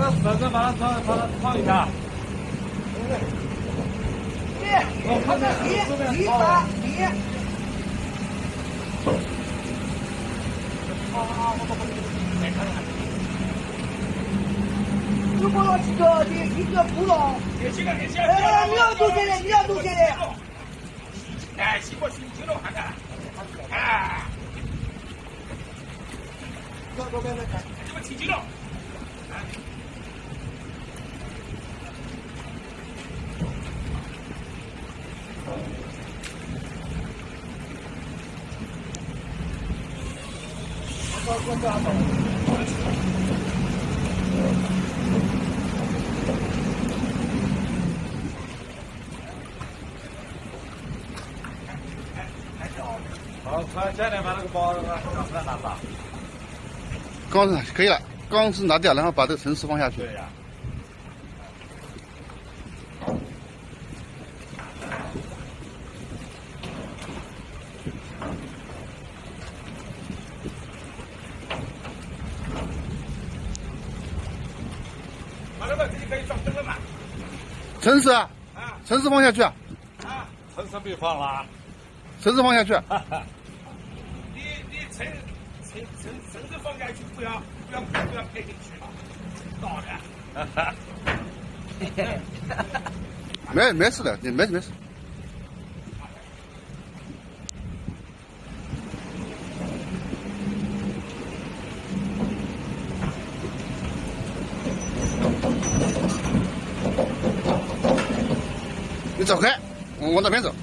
个绳子把它放一下。我看看你打你。如果这个你这个不了，哎，你要多些的，你要多些的。哎，西瓜新青了，看看，哎，这么清清了。好，快现在把那个包钢丝拿上。钢丝可以了，钢丝拿掉，然后把这个绳丝放下去。对呀。好了嘛，这就可以装灯了嘛。绳丝啊，绳丝放下去啊，绳子别放了。绳子放下去。你绳子放下去，不要配进去了，倒的。没事的，没事。你走开，我往那边走。